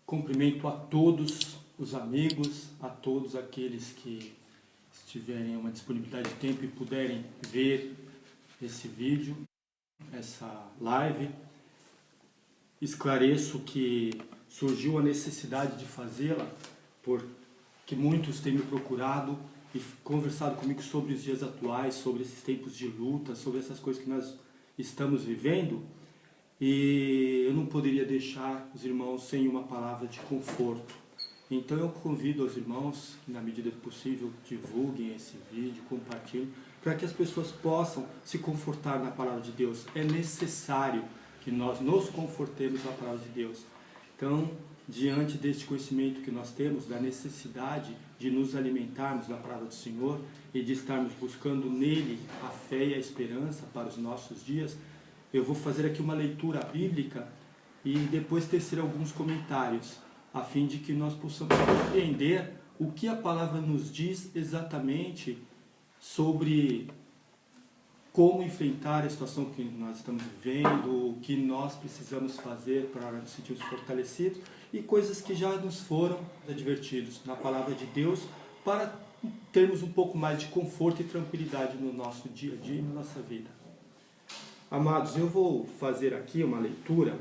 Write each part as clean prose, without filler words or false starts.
Cumprimento a todos os amigos, a todos aqueles que tiverem uma disponibilidade de tempo e puderem ver esse vídeo, essa live. Esclareço que surgiu a necessidade de fazê-la porque muitos têm me procurado e conversado comigo sobre os dias atuais, sobre esses tempos de luta, sobre essas coisas que nós estamos vivendo. E eu não poderia deixar os irmãos sem uma palavra de conforto. Então eu convido os irmãos que, na medida do possível, divulguem esse vídeo, compartilhem, para que as pessoas possam se confortar na palavra de Deus. É necessário que nós nos confortemos na palavra de Deus. Então, diante deste conhecimento que nós temos, da necessidade de nos alimentarmos da palavra do Senhor e de estarmos buscando nele a fé e a esperança para os nossos dias, eu vou fazer aqui uma leitura bíblica e depois tecer alguns comentários, a fim de que nós possamos compreender o que a palavra nos diz exatamente sobre como enfrentar a situação que nós estamos vivendo, o que nós precisamos fazer para nos sentirmos fortalecidos e coisas que já nos foram advertidos na palavra de Deus para termos um pouco mais de conforto e tranquilidade no nosso dia a dia e na nossa vida. Amados, eu vou fazer aqui uma leitura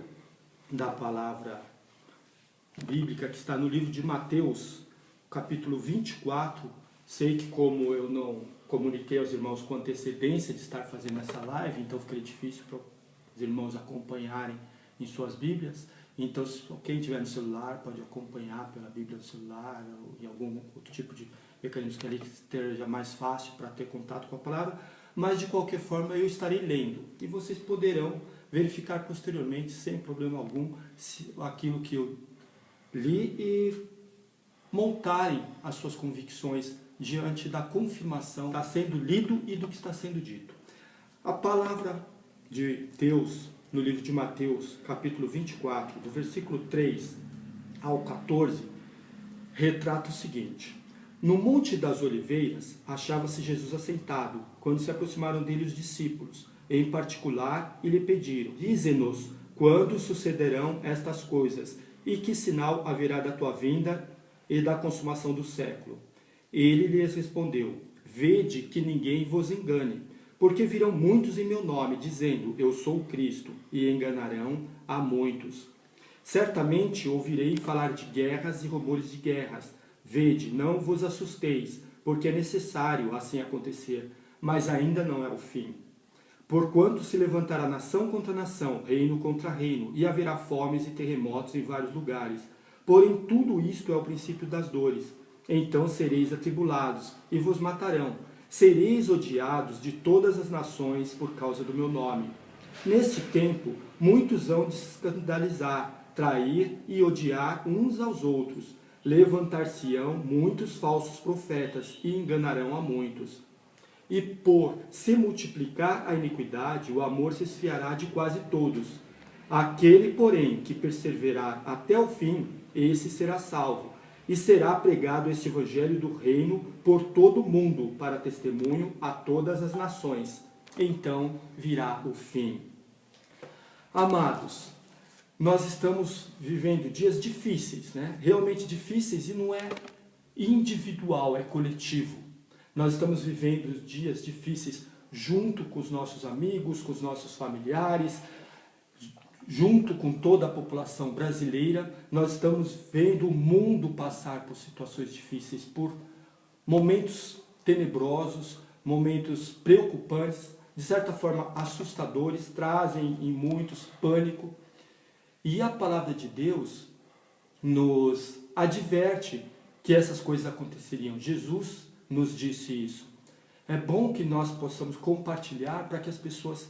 da palavra bíblica que está no livro de Mateus, capítulo 24. Sei que como eu não comuniquei aos irmãos com antecedência de estar fazendo essa live, então ficaria difícil para os irmãos acompanharem em suas Bíblias. Então, quem tiver no celular pode acompanhar pela Bíblia no celular ou em algum outro tipo de mecanismo que ali esteja mais fácil para ter contato com a palavra. Mas de qualquer forma eu estarei lendo e vocês poderão verificar posteriormente, sem problema algum, aquilo que eu li e montarem as suas convicções diante da confirmação que está sendo lido e do que está sendo dito. A palavra de Deus no livro de Mateus, capítulo 24, do versículo 3 ao 14, retrata o seguinte: no Monte das Oliveiras achava-se Jesus assentado, quando se aproximaram dele os discípulos, em particular, e lhe pediram: dize-nos, quando sucederão estas coisas, e que sinal haverá da tua vinda e da consumação do século? Ele lhes respondeu: vede que ninguém vos engane, porque virão muitos em meu nome, dizendo, eu sou o Cristo, e enganarão a muitos. Certamente ouvirei falar de guerras e rumores de guerras. Vede, não vos assusteis, porque é necessário assim acontecer, mas ainda não é o fim. Porquanto se levantará nação contra nação, reino contra reino, e haverá fomes e terremotos em vários lugares. Porém, tudo isto é o princípio das dores. Então sereis atribulados, e vos matarão. Sereis odiados de todas as nações por causa do meu nome. Neste tempo, muitos hão de se escandalizar, trair e odiar uns aos outros. Levantar-se-ão muitos falsos profetas e enganarão a muitos. E por se multiplicar a iniquidade, o amor se esfriará de quase todos. Aquele, porém, que perseverar até o fim, esse será salvo. E será pregado este evangelho do reino por todo o mundo, para testemunho a todas as nações. Então virá o fim. Amados, nós estamos vivendo dias difíceis, né? Realmente difíceis, e não é individual, é coletivo. Nós estamos vivendo dias difíceis junto com os nossos amigos, com os nossos familiares, junto com toda a população brasileira. Nós estamos vendo o mundo passar por situações difíceis, por momentos tenebrosos, momentos preocupantes, de certa forma assustadores, trazem em muitos pânico. E a palavra de Deus nos adverte que essas coisas aconteceriam. Jesus nos disse isso. É bom que nós possamos compartilhar para que as pessoas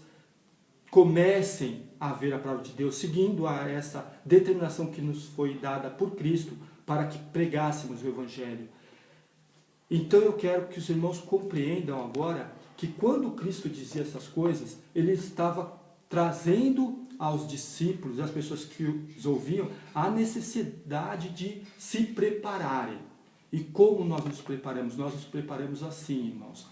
comecem a ver a palavra de Deus, seguindo a essa determinação que nos foi dada por Cristo para que pregássemos o Evangelho. Então eu quero que os irmãos compreendam agora que quando Cristo dizia essas coisas, ele estava trazendo aos discípulos, às pessoas que os ouviam, a necessidade de se prepararem. E como nós nos preparamos? Nós nos preparamos assim, irmãos.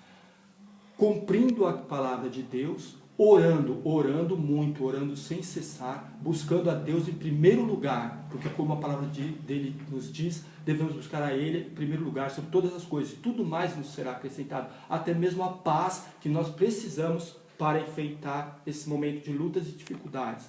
Cumprindo a palavra de Deus, orando muito, orando sem cessar, buscando a Deus em primeiro lugar, porque como a palavra dele nos diz, devemos buscar a Ele em primeiro lugar sobre todas as coisas, e tudo mais nos será acrescentado, até mesmo a paz que nós precisamos para enfrentar esse momento de lutas e dificuldades.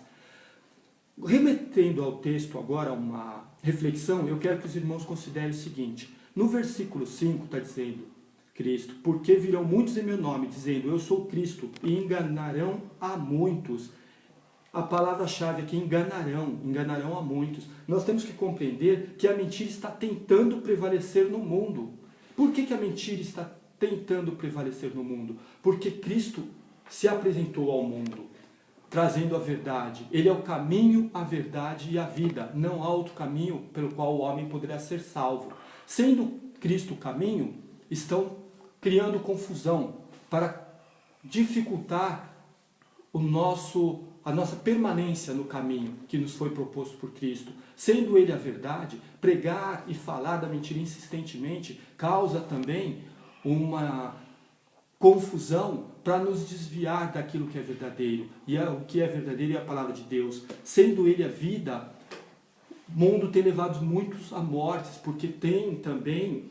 Remetendo ao texto agora uma reflexão, eu quero que os irmãos considerem o seguinte: no versículo 5 está dizendo Cristo, porque virão muitos em meu nome, dizendo, eu sou Cristo, e enganarão a muitos. A palavra-chave aqui, enganarão a muitos. Nós temos que compreender que a mentira está tentando prevalecer no mundo. Por que a mentira está tentando prevalecer no mundo? Porque Cristo se apresentou ao mundo, trazendo a verdade. Ele é o caminho, a verdade e a vida. Não há outro caminho pelo qual o homem poderá ser salvo. Sendo Cristo o caminho, estão criando confusão para dificultar a nossa permanência no caminho que nos foi proposto por Cristo. Sendo Ele a verdade, pregar e falar da mentira insistentemente causa também uma confusão para nos desviar daquilo que é verdadeiro. E o que é verdadeiro é a palavra de Deus. Sendo Ele a vida, o mundo tem levado muitos a mortes, porque tem também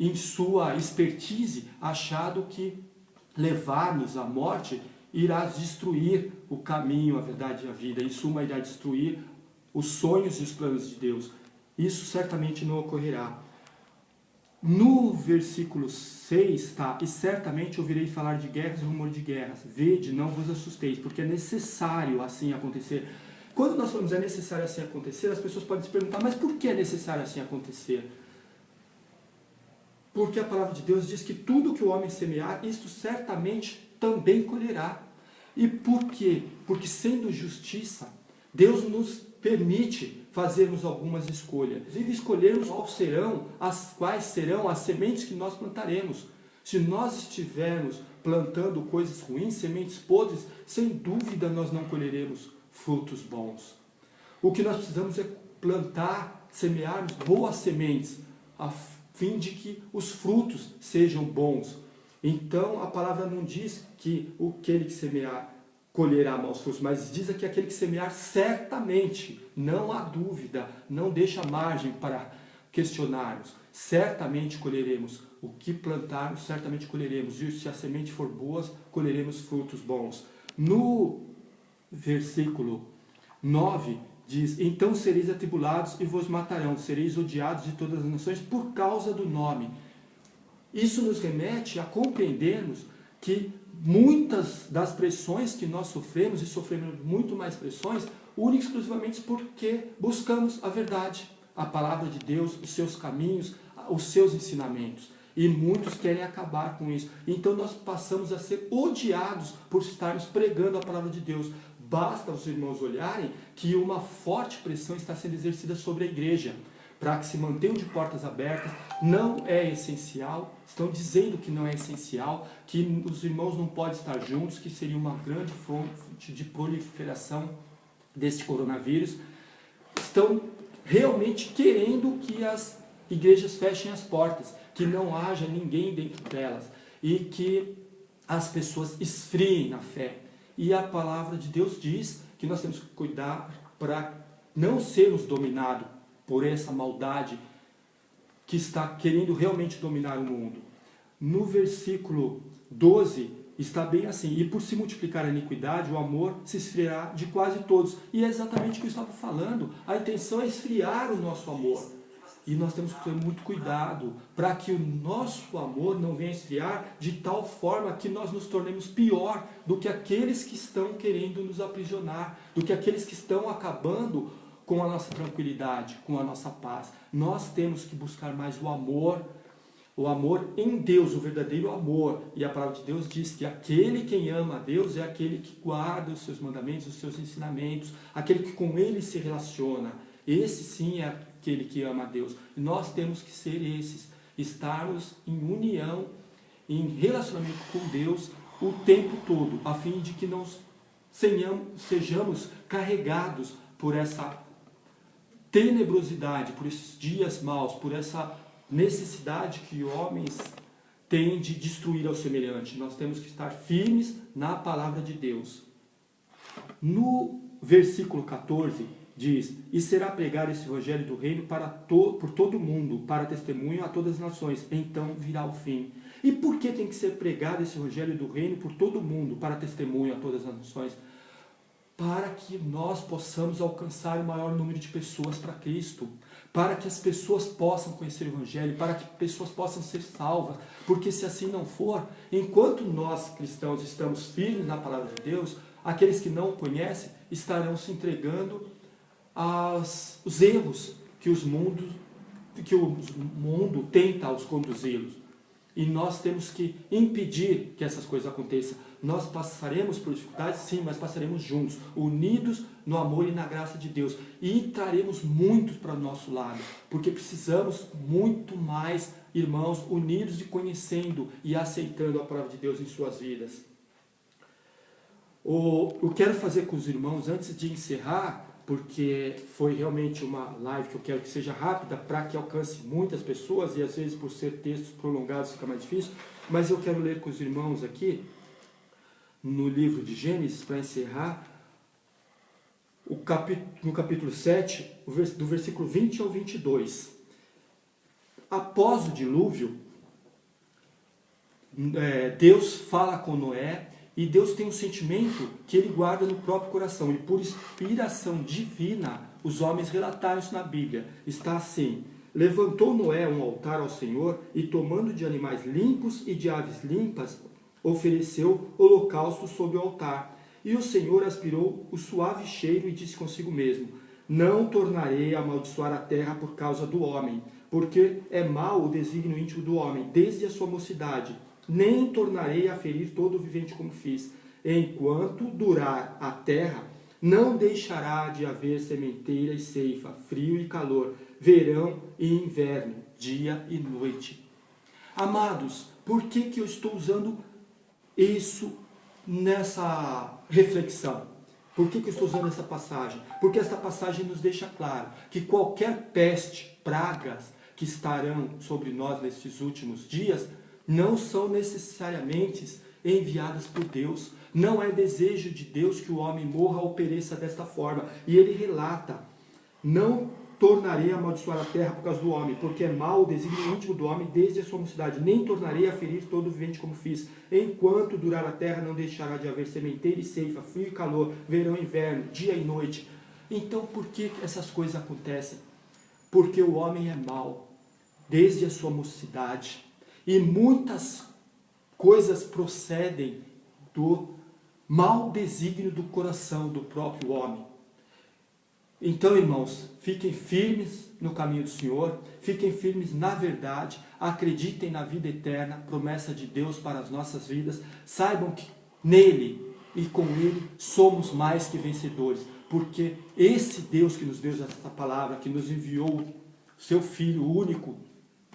em sua expertise, achado que levar-nos à morte irá destruir o caminho, a verdade e a vida. Em suma, irá destruir os sonhos e os planos de Deus. Isso certamente não ocorrerá. No versículo 6 está, e certamente ouvirei falar de guerras e rumor de guerras. Vede, não vos assusteis, porque é necessário assim acontecer. Quando nós falamos é necessário assim acontecer, as pessoas podem se perguntar, mas por que é necessário assim acontecer? Porque a palavra de Deus diz que tudo que o homem semear, isto certamente também colherá. E por quê? Porque sendo justiça, Deus nos permite fazermos algumas escolhas. E escolhermos quais serão as sementes que nós plantaremos. Se nós estivermos plantando coisas ruins, sementes podres, sem dúvida nós não colheremos frutos bons. O que nós precisamos é plantar, semearmos boas sementes, a fim de que os frutos sejam bons. Então a palavra não diz que aquele que semear colherá maus frutos, mas diz aqui aquele que semear certamente, não há dúvida, não deixa margem para questionarmos. Certamente colheremos o que plantarmos, certamente colheremos. E se a semente for boa, colheremos frutos bons. No versículo 9 diz, então sereis atribulados e vos matarão, sereis odiados de todas as nações por causa do nome. Isso nos remete a compreendermos que muitas das pressões que nós sofremos, e sofremos muito mais pressões, única e exclusivamente porque buscamos a verdade, a palavra de Deus, os seus caminhos, os seus ensinamentos. E muitos querem acabar com isso. Então nós passamos a ser odiados por estarmos pregando a palavra de Deus. Basta os irmãos olharem que uma forte pressão está sendo exercida sobre a igreja, para que se mantenham de portas abertas. Não é essencial, estão dizendo que não é essencial, que os irmãos não podem estar juntos, que seria uma grande fonte de proliferação desse coronavírus. Estão realmente querendo que as igrejas fechem as portas, que não haja ninguém dentro delas e que as pessoas esfriem na fé. E a palavra de Deus diz que nós temos que cuidar para não sermos dominados por essa maldade que está querendo realmente dominar o mundo. No versículo 12 está bem assim, e por se multiplicar a iniquidade, o amor se esfriará de quase todos. E é exatamente o que eu estava falando, a intenção é esfriar o nosso amor. E nós temos que ter muito cuidado para que o nosso amor não venha esfriar de tal forma que nós nos tornemos pior do que aqueles que estão querendo nos aprisionar, do que aqueles que estão acabando com a nossa tranquilidade, com a nossa paz. Nós temos que buscar mais o amor em Deus, o verdadeiro amor. E a palavra de Deus diz que aquele quem ama a Deus é aquele que guarda os seus mandamentos, os seus ensinamentos, aquele que com ele se relaciona. Esse sim é aquele que ama a Deus. Nós temos que ser esses, estarmos em união, em relacionamento com Deus o tempo todo, a fim de que não sejamos carregados por essa tenebrosidade, por esses dias maus, por essa necessidade que homens tem de destruir ao semelhante. Nós temos que estar firmes na palavra de Deus. No versículo 14 diz: e será pregado esse evangelho do reino por todo o mundo, para testemunho a todas as nações, então virá o fim. E por que tem que ser pregado esse evangelho do reino por todo o mundo, para testemunho a todas as nações? Para que nós possamos alcançar o maior número de pessoas para Cristo, para que as pessoas possam conhecer o evangelho, para que pessoas possam ser salvas, porque se assim não for, enquanto nós cristãos estamos firmes na palavra de Deus, aqueles que não o conhecem estarão se entregando aos erros que o mundo tenta os conduzi-los. E nós temos que impedir que essas coisas aconteçam. Nós passaremos por dificuldades, sim, mas passaremos juntos, unidos no amor e na graça de Deus. E traremos muitos para o nosso lado, porque precisamos muito mais irmãos unidos e conhecendo e aceitando a palavra de Deus em suas vidas. Eu quero fazer com os irmãos, antes de encerrar, porque foi realmente uma live que eu quero que seja rápida, para que alcance muitas pessoas, e às vezes por ser textos prolongados fica mais difícil, mas eu quero ler com os irmãos aqui, no livro de Gênesis, para encerrar, no capítulo 7, do versículo 20 ao 22. Após o dilúvio, Deus fala com Noé, e Deus tem um sentimento que ele guarda no próprio coração. E por inspiração divina, os homens relataram isso na Bíblia. Está assim: levantou Noé um altar ao Senhor, e tomando de animais limpos e de aves limpas, ofereceu holocausto sobre o altar. E o Senhor aspirou o suave cheiro e disse consigo mesmo: não tornarei a amaldiçoar a terra por causa do homem, porque é mau o desígnio íntimo do homem, desde a sua mocidade. Nem tornarei a ferir todo o vivente como fiz. Enquanto durar a terra, não deixará de haver sementeira e ceifa, frio e calor, verão e inverno, dia e noite. Amados, por que eu estou usando isso nessa reflexão? Por que eu estou usando essa passagem? Porque esta passagem nos deixa claro que qualquer peste, pragas que estarão sobre nós nesses últimos dias, não são necessariamente enviadas por Deus. Não é desejo de Deus que o homem morra ou pereça desta forma. E ele relata: não tornarei a amaldiçoar a terra por causa do homem, porque é mau o desígnio íntimo do homem desde a sua mocidade. Nem tornarei a ferir todo o vivente como fiz. Enquanto durar a terra, não deixará de haver sementeira e ceifa, frio e calor, verão e inverno, dia e noite. Então, por que essas coisas acontecem? Porque o homem é mau desde a sua mocidade. E muitas coisas procedem do mau desígnio do coração do próprio homem. Então, irmãos, fiquem firmes no caminho do Senhor, fiquem firmes na verdade, acreditem na vida eterna, promessa de Deus para as nossas vidas. Saibam que nele e com ele somos mais que vencedores, porque esse Deus que nos deu essa palavra, que nos enviou seu Filho único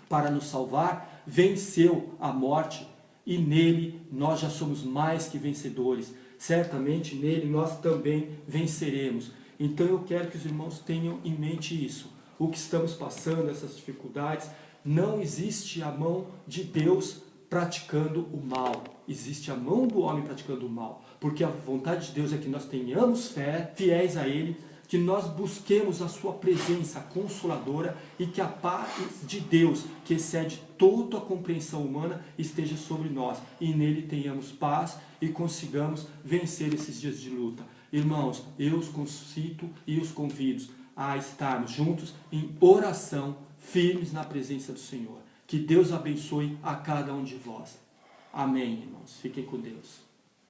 para nos salvar, venceu a morte, e nele nós já somos mais que vencedores. Certamente nele nós também venceremos. Então eu quero que os irmãos tenham em mente isso. O que estamos passando, essas dificuldades, não existe a mão de Deus praticando o mal. Existe a mão do homem praticando o mal. Porque a vontade de Deus é que nós tenhamos fé, fiéis a Ele, que nós busquemos a sua presença consoladora e que a paz de Deus, que excede toda a compreensão humana, esteja sobre nós. E nele tenhamos paz e consigamos vencer esses dias de luta. Irmãos, eu os concito e os convido a estarmos juntos em oração, firmes na presença do Senhor. Que Deus abençoe a cada um de vós. Amém, irmãos. Fiquem com Deus.